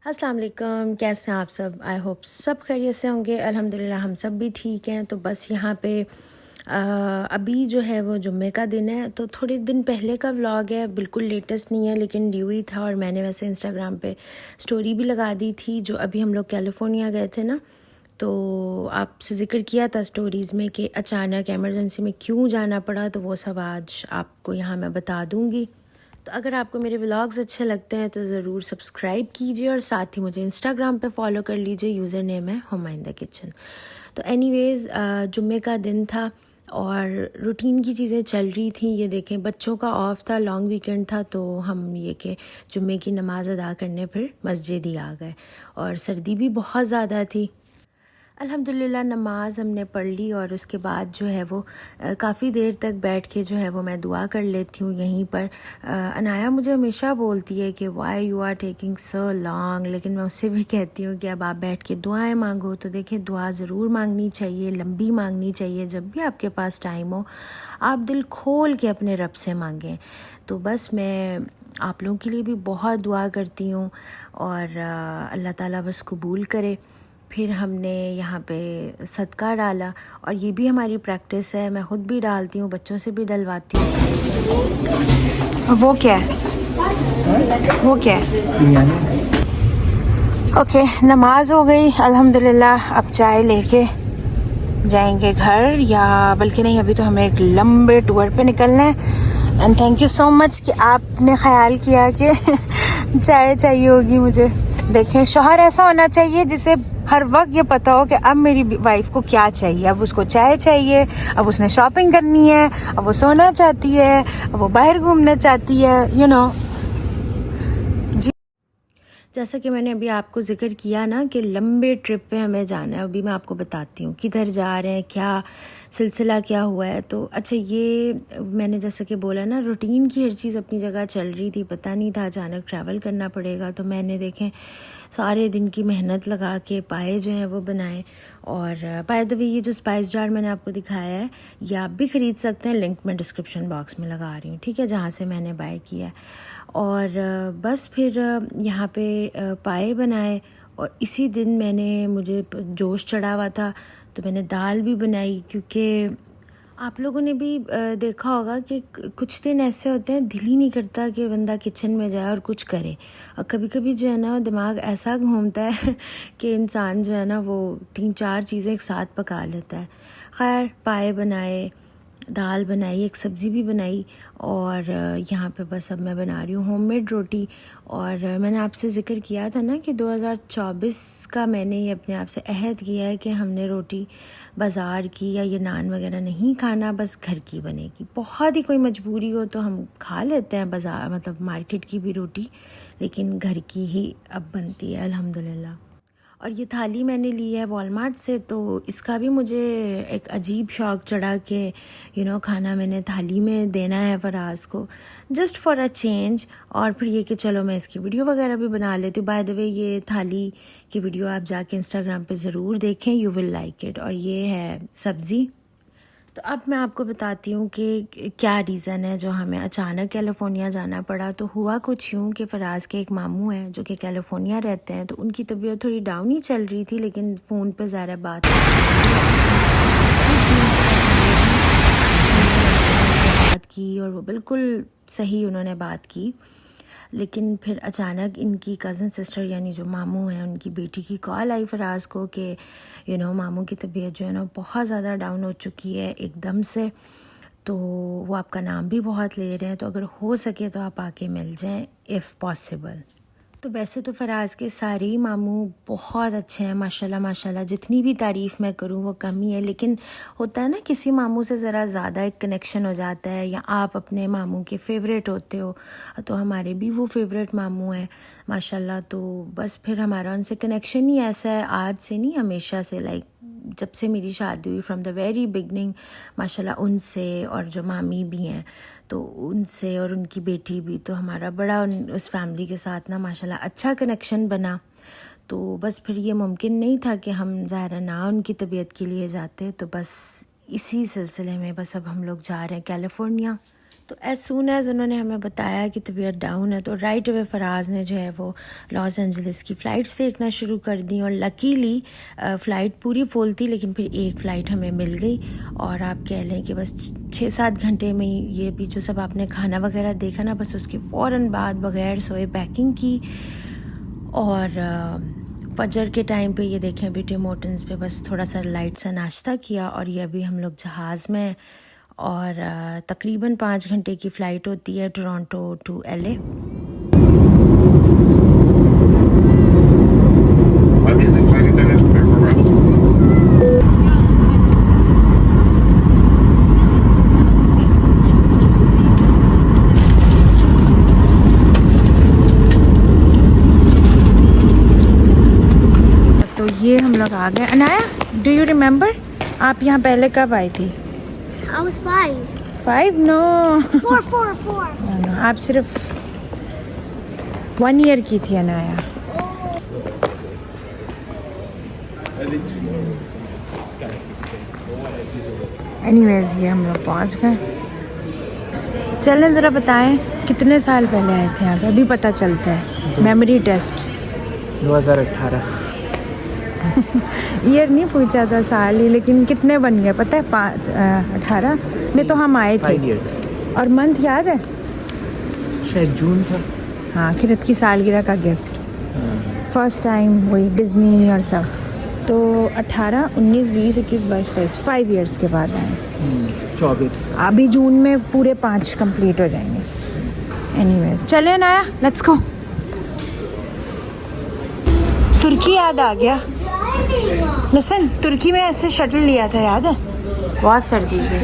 अस्सलाम वालेकुम, कैसे हैं आप सब। आई होप सब खैरियत से होंगे। अल्हम्दुलिल्लाह हम सब भी ठीक हैं। तो बस यहाँ पे अभी जो है वो जुम्मे का दिन है, तो थोड़े दिन पहले का व्लॉग है, बिल्कुल लेटेस्ट नहीं है लेकिन ड्यू ही था। और मैंने वैसे इंस्टाग्राम पे स्टोरी भी लगा दी थी जो अभी हम लोग कैलिफोर्निया गए थे ना, तो आपसे ज़िक्र किया था स्टोरीज़ में कि अचानक एमरजेंसी में क्यों जाना पड़ा। तो वो सब आज आपको यहाँ मैं बता दूँगी। तो अगर आपको मेरे व्लॉग्स अच्छे लगते हैं तो ज़रूर सब्सक्राइब कीजिए और साथ ही मुझे इंस्टाग्राम पे फॉलो कर लीजिए। यूज़र नेम है हुमायूं द किचन। तो एनीवेज़ जुम्मे का दिन था और रूटीन की चीज़ें चल रही थी। ये देखें, बच्चों का ऑफ था, लॉन्ग वीकेंड था, तो हम ये कि जुम्मे की नमाज़ अदा करने फिर मस्जिद ही आ गए। और सर्दी भी बहुत ज़्यादा थी। अल्हम्दुलिल्लाह नमाज़ हमने पढ़ ली और उसके बाद जो है वो काफ़ी देर तक बैठ के जो है वो मैं दुआ कर लेती हूँ यहीं पर। अनाया मुझे हमेशा बोलती है कि why you are taking so long, लेकिन मैं उससे भी कहती हूँ कि अब आप बैठ के दुआएं मांगो। तो देखिए, दुआ ज़रूर मांगनी चाहिए, लंबी मांगनी चाहिए। जब भी आपके पास टाइम हो आप दिल खोल के अपने रब से मांगें। तो बस मैं आप लोगों के लिए भी बहुत दुआ करती हूँ और अल्लाह ताला बस कबूल करे। फिर हमने यहाँ पे सदका डाला और ये भी हमारी प्रैक्टिस है, मैं ख़ुद भी डालती हूँ, बच्चों से भी डलवाती हूँ। वो क्या है, वो क्या है? ओके, नमाज हो गई अल्हम्दुलिल्लाह। अब चाय लेके जाएंगे घर, या बल्कि नहीं, अभी तो हमें एक लंबे टूर पे निकलना है। And thank you so much कि आपने ख्याल किया कि चाय चाहिए होगी मुझे। देखें, शौहर ऐसा होना चाहिए जिसे हर वक्त ये पता हो कि अब मेरी वाइफ को क्या चाहिए। अब उसको चाय चाहिए, अब उसने शॉपिंग करनी है, अब वो सोना चाहती है, अब वो बाहर घूमना चाहती है, यू नो। जैसा कि मैंने अभी आपको ज़िक्र किया ना कि लंबे ट्रिप पे हमें जाना है। अभी मैं आपको बताती हूँ किधर जा रहे हैं, क्या सिलसिला क्या हुआ है। तो अच्छा, ये मैंने जैसा कि बोला ना, रूटीन की हर चीज़ अपनी जगह चल रही थी, पता नहीं था अचानक ट्रैवल करना पड़ेगा। तो मैंने देखें सारे दिन की मेहनत लगा के पाए जो हैं वो बनाए। और बाय द वे, ये जो स्पाइस जार मैंने आपको दिखाया है ये आप भी ख़रीद सकते हैं, लिंक मैं डिस्क्रिप्शन बॉक्स में लगा रही हूँ, ठीक है, जहाँ से मैंने बाय किया है। और बस फिर यहाँ पे पाए बनाए। और इसी दिन मुझे जोश चढ़ा हुआ था तो मैंने दाल भी बनाई, क्योंकि आप लोगों ने भी देखा होगा कि कुछ दिन ऐसे होते हैं दिल ही नहीं करता कि बंदा किचन में जाए और कुछ करे। और कभी कभी जो है ना दिमाग ऐसा घूमता है कि इंसान जो है ना वो 3-4 चीज़ें एक साथ पका लेता है। खैर, पाए बनाए, दाल बनाई, एक सब्ज़ी भी बनाई। और यहाँ पे बस अब मैं बना रही हूँ होममेड रोटी। और मैंने आपसे ज़िक्र किया था ना कि 2024 का मैंने ये अपने आप से अहद किया है कि हमने रोटी बाज़ार की या ये नान वगैरह नहीं खाना, बस घर की बनेगी। बहुत ही कोई मजबूरी हो तो हम खा लेते हैं बाज़ार, मतलब मार्केट की भी रोटी, लेकिन घर की ही अब बनती है अल्हम्दुलिल्लाह। और ये थाली मैंने ली है वॉलमार्ट से, तो इसका भी मुझे एक अजीब शौक़ चढ़ा कि खाना मैंने थाली में देना है फराज को, जस्ट फॉर अ चेंज। और फिर ये कि चलो मैं इसकी वीडियो वगैरह भी बना लेती हूँ। बाय द वे, ये थाली की वीडियो आप जाके इंस्टाग्राम पे ज़रूर देखें, यू विल लाइक इट। और ये है सब्ज़ी। तो अब मैं आपको बताती हूँ कि क्या रीज़न है जो हमें अचानक कैलिफोर्निया जाना पड़ा। तो हुआ कुछ यूँ कि फ़राज़ के एक मामू हैं जो कि कैलिफोर्निया रहते हैं, तो उनकी तबीयत थोड़ी डाउन ही चल रही थी, लेकिन फ़ोन पे ज़रा बात की और वो बिल्कुल सही उन्होंने बात की। लेकिन फिर अचानक इनकी कज़न सिस्टर यानी जो मामू हैं, उनकी बेटी की कॉल आई फ़राज़ को कि मामू की तबीयत जो है ना बहुत ज़्यादा डाउन हो चुकी है एकदम से, तो वो आपका नाम भी बहुत ले रहे हैं, तो अगर हो सके तो आप आके मिल जाएं इफ़ पॉसिबल। तो वैसे तो फ़राज़ के सारे ही मामू बहुत अच्छे हैं माशाल्लाह माशाल्लाह, जितनी भी तारीफ़ मैं करूँ वो कम ही है। लेकिन होता है ना, किसी मामू से ज़रा ज़्यादा एक कनेक्शन हो जाता है, या आप अपने मामू के फ़ेवरेट होते हो। तो हमारे भी वो फ़ेवरेट मामू हैं माशाल्लाह। तो बस फिर हमारा उनसे कनेक्शन ही ऐसा है, आज से नहीं हमेशा से, लाइक जब से मेरी शादी हुई फ्रॉम द वेरी बिगनिंग माशाल्लाह उनसे, और जो मामी भी हैं तो उनसे, और उनकी बेटी भी, तो हमारा बड़ा उस फैमिली के साथ ना माशाल्लाह अच्छा कनेक्शन बना। तो बस फिर ये मुमकिन नहीं था कि हम ज़ाहिर ना उनकी तबीयत के लिए जाते, तो बस इसी सिलसिले में बस अब हम लोग जा रहे हैं कैलिफोर्निया। तो एज सून एज़ उन्होंने हमें बताया कि तबीयत डाउन है तो राइट अवे फराज ने जो है वो लॉस एंजलिस की फ़्लाइट्स देखना शुरू कर दी और लकीली फ़्लाइट पूरी फुल थी, लेकिन फिर एक फ़्लाइट हमें मिल गई। और आप कह लें कि बस 6-7 घंटे में ही ये भी जो सब आपने खाना वगैरह देखा ना, बस उसके फ़ौरन बाद बग़ैर सोए पैकिंग की और फजर के टाइम पे ये देखें अभी टिम हॉर्टन्स पे बस थोड़ा सा लाइट सा नाश्ता किया और ये अभी हम लोग जहाज़ में और तकरीबन 5 घंटे की फ़्लाइट होती है टोरंटो टू LA। तो ये हम लोग आ गए। अनाया, डू यू रिमेम्बर आप यहाँ पहले कब आई थी? I was 5. 5? No. 4. No, आप सिर्फ 1 ईयर की थी अनाया। एनीवेज ये हम लोग पहुँच गए। चलें ज़रा बताएं कितने साल पहले आए थे यहाँ पे, अभी पता चलता है। Memory test 2018। ईयर नहीं पूछा था, साल ही, लेकिन कितने बन गए पता है? 18 में तो हम आए थे। 5 years। और मंथ याद है? शायद जून था। हाँ, किरत की सालगिरह का गिफ्ट, फर्स्ट टाइम वही डिज्नी और सब। तो 18, 19, 20, 21, 22, 23 5 इयर्स के बाद आए। 24। अभी जून में पूरे 5 कंप्लीट हो जाएंगे। एनीवेज चले ना, लेट्स गो। तुर्की याद आ गया। लिसन, तुर्की में ऐसे शटल लिया था, याद है? बहुत सर्दी थी।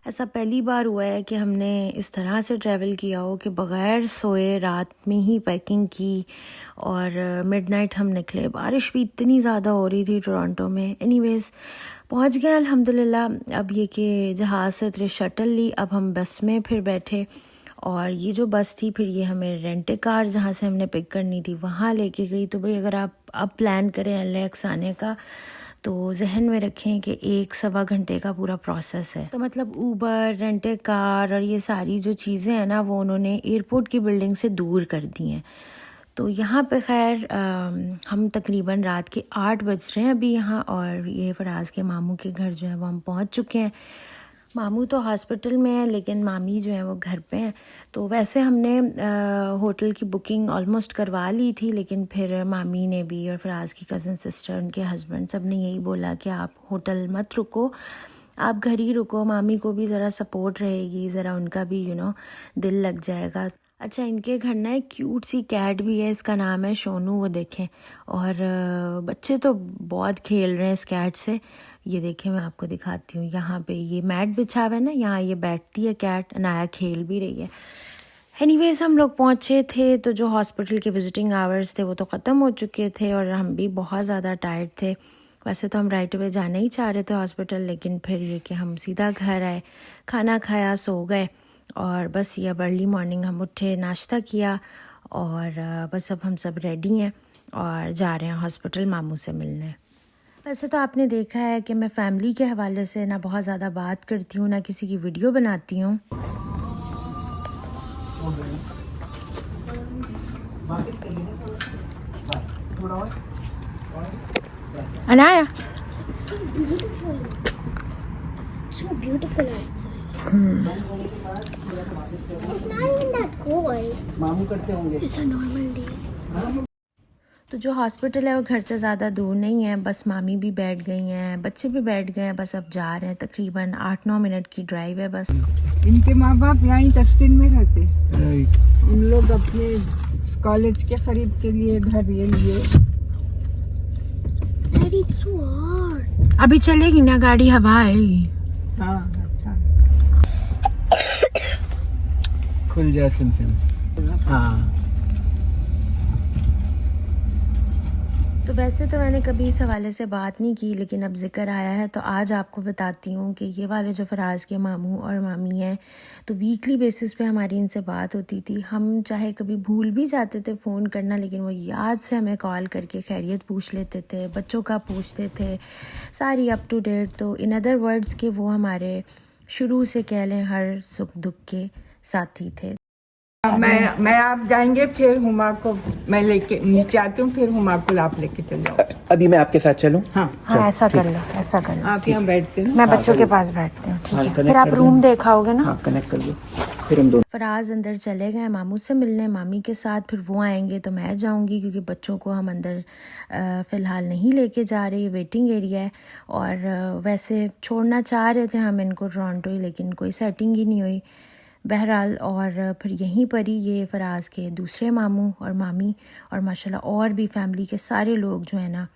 ऐसा पहली बार हुआ है कि हमने इस तरह से ट्रैवल किया हो कि बग़ैर सोए रात में ही पैकिंग की और मिडनाइट हम निकले। बारिश भी इतनी ज़्यादा हो रही थी टोरंटो में। एनीवेज़ पहुंच गए अल्हम्दुलिल्लाह। अब ये कि जहाज़ से उतरे, शटल ली, अब हम बस में फिर बैठे और ये जो बस थी फिर ये हमें रेंट कार जहाँ से हमने पिक करनी थी वहाँ लेके गई। तो भाई अगर आप अब प्लान करें LAX आने का तो जहन में रखें कि 1-1.25 घंटे का पूरा प्रोसेस है। तो मतलब ऊबर, रेंट कार और ये सारी जो चीज़ें हैं ना वो उन्होंने एयरपोर्ट की बिल्डिंग से दूर कर दी हैं। तो यहाँ पे खैर हम तकरीबन रात के 8 बज रहे हैं अभी यहाँ, और ये फराज के मामू के घर जो है वो हम पहुँच चुके हैं। मामू तो हॉस्पिटल में है लेकिन मामी जो है वो घर पे हैं। तो वैसे हमने होटल की बुकिंग ऑलमोस्ट करवा ली थी, लेकिन फिर मामी ने भी और फराज की कज़न सिस्टर, उनके हस्बैंड, सब ने यही बोला कि आप होटल मत रुको, आप घर ही रुको। मामी को भी ज़रा सपोर्ट रहेगी, ज़रा उनका भी दिल लग जाएगा। अच्छा, इनके घर ना एक क्यूट सी कैट भी है, इसका नाम है शोनू, वो देखें। और बच्चे तो बहुत खेल रहे हैं इस कैट से। ये देखें, मैं आपको दिखाती हूँ। यहाँ पे ये मैट बिछा हुआ है ना, यहाँ ये बैठती है कैट, अनाया खेल भी रही है। एनीवेज हम लोग पहुँचे थे तो जो हॉस्पिटल के विजिटिंग आवर्स थे वो तो ख़त्म हो चुके थे और हम भी बहुत ज़्यादा टायर्ड थे। वैसे तो हम राइट अवे जाना ही चाह रहे थे हॉस्पिटल, लेकिन फिर ये कि हम सीधा घर आए, खाना खाया, सो गए और बस ये अब अर्ली मॉर्निंग हम उठे, नाश्ता किया और बस अब हम सब रेडी हैं और जा रहे हैं हॉस्पिटल मामू से मिलने। वैसे तो आपने देखा है कि मैं फ़ैमिली के हवाले से ना बहुत ज़्यादा बात करती हूँ, ना किसी की वीडियो बनाती हूँ। Anaya, So beautiful outside. It's not even that cold. मामू करते होंगे। It's a normal day. तो जो हॉस्पिटल है वो घर से ज़्यादा दूर नहीं है, बस मामी भी बैठ गई हैं, बच्चे भी बैठ गए हैं, बस अब जा रहे हैं। तकरीबन 8-9 मिनट की ड्राइव है बस। इनके माँ बाप यहाँ ही टस्टिन में रहते। राइट। उन लोग अपने कॉलेज के खरीद के लिए घर ये लिए। Daddy, it's so hard. अभी चलेगी ना गाड़ी, हवा आएगी। हाँ अच्छा। खुल जाए सिम। हाँ तो वैसे तो मैंने कभी इस हवाले से बात नहीं की, लेकिन अब ज़िक्र आया है तो आज आपको बताती हूँ कि ये वाले जो फराज के मामू और मामी हैं, तो वीकली बेसिस पे हमारी इनसे बात होती थी। हम चाहे कभी भूल भी जाते थे फ़ोन करना, लेकिन वो याद से हमें कॉल करके खैरियत पूछ लेते थे, बच्चों का पूछते थे, सारी अप टू डेट। तो इन अदर वर्ड्स के वो हमारे शुरू से कह लें हर सुख दुख के साथी थे। मैं आप जाएंगे, फिर हुमा को मैं लेके नीचे आती हूँ, फिर हुमा को आप लेके चले जाओ। अभी मैं आपके साथ चलूं? हाँ हाँ, ऐसा कर लो, ऐसा कर लो। आप यहाँ बैठते हैं। मैं बच्चों के पास बैठती हूँ, ठीक हाँ, है? connect फिर आप कर रूम दूँ। देखाओगे ना? हाँ, कनेक्ट कर लो, फिर हम दोनों। फराज अंदर चले गए मामू से मिलने, मामी के साथ। फिर वो आएंगे तो मैं जाऊंगी, क्योंकि बच्चों को हम अंदर फ़िलहाल नहीं लेके जा रहे, वेटिंग एरिया है। और वैसे छोड़ना चाह रहे थे हम इनको टोरंटो ही, लेकिन कोई सेटिंग ही नहीं हुई बहरहाल। और फिर यहीं पर ही ये फराज के दूसरे मामू और मामी और माशाल्लाह और भी फैमिली के सारे लोग जो है ना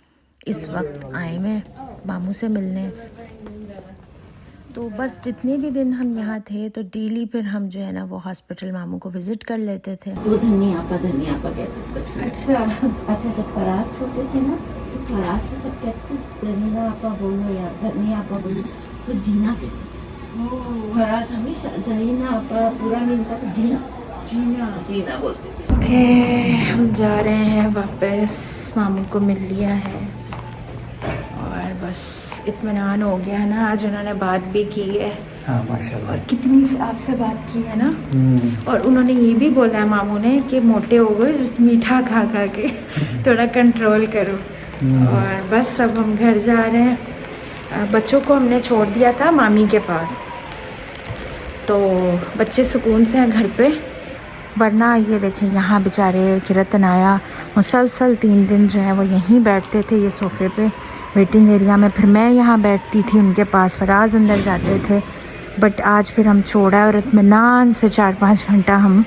इस वक्त आए हुए हैं मामू से मिलने। तो बस जितने भी दिन हम यहाँ थे तो डेली फिर हम जो है ना वो हॉस्पिटल मामू को विज़िट कर लेते थे। वो धनिया आपा कहते थे बचपन में। अच्छा जब फराज छोटे थे ना तो फराज को सब कहते थे धनिया आपा बोलो या धनिया आपा बोलो, तो जीना कहते थे। फराज हमेशा जहीना आपा पूरा नहीं होता तो जीना जीना जीना बोलते थे। ओके, हम जा रहे हैं वापस, मामू को मिल लिया है और बस इत्मीनान हो गया है ना। आज उन्होंने बात भी की है हाँ माशाल्लाह। और कितनी आपसे बात की है ना। और उन्होंने ये भी बोला है मामू ने कि मोटे हो गए, मीठा खा खा के थोड़ा कंट्रोल करो। और बस अब हम घर जा रहे हैं। बच्चों को हमने छोड़ दिया था मामी के पास, तो बच्चे सुकून से हैं घर पे। वरना ये देखें यहाँ बेचारे किरतन आया मुसलसल 3 दिन जो है वो यहीं बैठते थे, ये सोफ़े पे वेटिंग एरिया में। फिर मैं यहाँ बैठती थी उनके पास, फराज अंदर जाते थे। बट आज फिर हम छोड़ा और इत्मीनान से 4-5 घंटा हम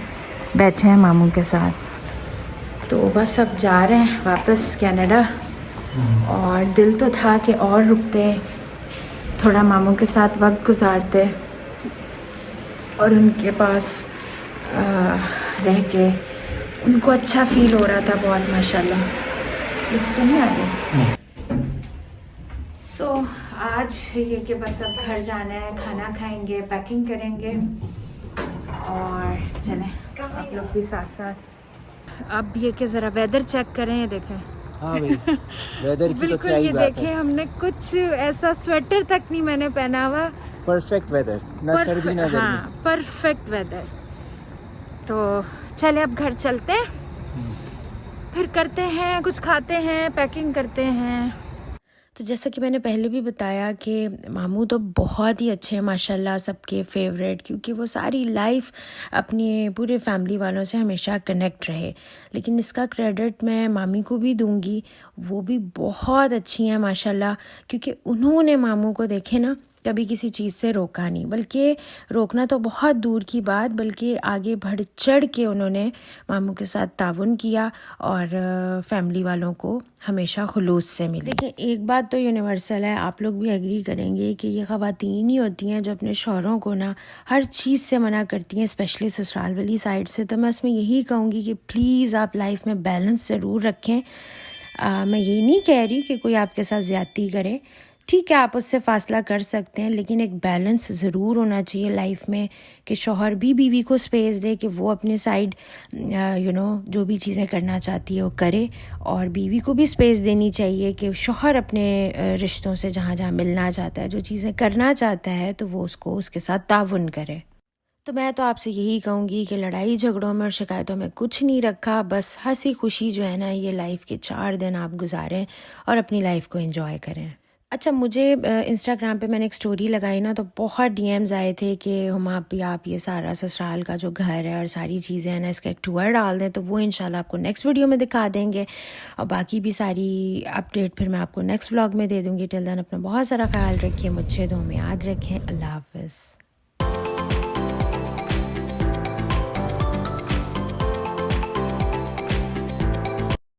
बैठे हैं मामू के साथ। तो बस अब जा रहे हैं वापस कनाडा। और दिल तो था कि और रुकते, थोड़ा मामू के साथ वक्त गुजारते और उनके पास रह के उनको अच्छा फ़ील हो रहा था बहुत माशाल्लाह। लिफ्ट तो नहीं आ रही। सो आज ये कि बस अब घर जाना है, खाना खाएंगे, पैकिंग करेंगे और चलें आप लोग भी साथ साथ। अब ये कि ज़रा वेदर चेक करें, ये देखें। हाँ भाई, वेदर की तो बिल्कुल क्या ही ये बात देखें, है। हमने कुछ ऐसा स्वेटर तक नहीं मैंने पहना हुआ। परफेक्ट वेदर, ना सर्दी ना गर्मी। हाँ, परफेक्ट वेदर। तो चले अब घर चलते हैं, फिर करते हैं कुछ, खाते हैं, पैकिंग करते हैं। तो जैसा कि मैंने पहले भी बताया कि मामू तो बहुत ही अच्छे हैं माशाल्लाह, सबके फेवरेट, क्योंकि वो सारी लाइफ अपने पूरे फैमिली वालों से हमेशा कनेक्ट रहे। लेकिन इसका क्रेडिट मैं मामी को भी दूंगी, वो भी बहुत अच्छी हैं माशाल्लाह, क्योंकि उन्होंने मामू को देखे ना कभी किसी चीज़ से रोका नहीं, बल्कि रोकना तो बहुत दूर की बात, बल्कि आगे बढ़ चढ़ के उन्होंने मामू के साथ ताउन किया और फैमिली वालों को हमेशा खुलूस से मिली। देखिए एक बात तो यूनिवर्सल है, आप लोग भी एग्री करेंगे कि ये ख़वातीन ही होती हैं जो अपने शौहरों को ना हर चीज़ से मना करती हैं, स्पेशली ससुराल वाली साइड से। तो मैं उसमें यही कहूँगी कि प्लीज़ आप लाइफ में बैलेंस ज़रूर रखें। मैं ये नहीं कह रही कि कोई आपके साथ ज़्यादती करे, ठीक है आप उससे फ़ासला कर सकते हैं, लेकिन एक बैलेंस ज़रूर होना चाहिए लाइफ में कि शौहर भी बीवी को स्पेस दे कि वो अपने साइड जो भी चीज़ें करना चाहती है वो करे, और बीवी को भी स्पेस देनी चाहिए कि शौहर अपने रिश्तों से जहाँ जहाँ मिलना चाहता है, जो चीज़ें करना चाहता है, तो वो उसको उसके साथ ताउन करे। तो मैं तो आपसे यही कहूँगी कि लड़ाई झगड़ों में और शिकायतों में कुछ नहीं रखा, बस हंसी खुशी जो है ना ये लाइफ के 4 दिन आप गुजारें और अपनी लाइफ को एंजॉय करें। अच्छा, मुझे इंस्टाग्राम पे मैंने एक स्टोरी लगाई ना, तो बहुत डीएम्स आए थे कि हम आप ये सारा ससुराल का जो घर है और सारी चीज़ें हैं ना, इसका एक टूर डाल दें। तो वो इंशाल्लाह आपको नेक्स्ट वीडियो में दिखा देंगे, और बाकी भी सारी अपडेट फिर मैं आपको नेक्स्ट व्लॉग में दे दूँगी। टिल देन अपना बहुत सारा ख्याल रखिए, मुझे दुआ में याद रखें। अल्लाह हाफ़िज़।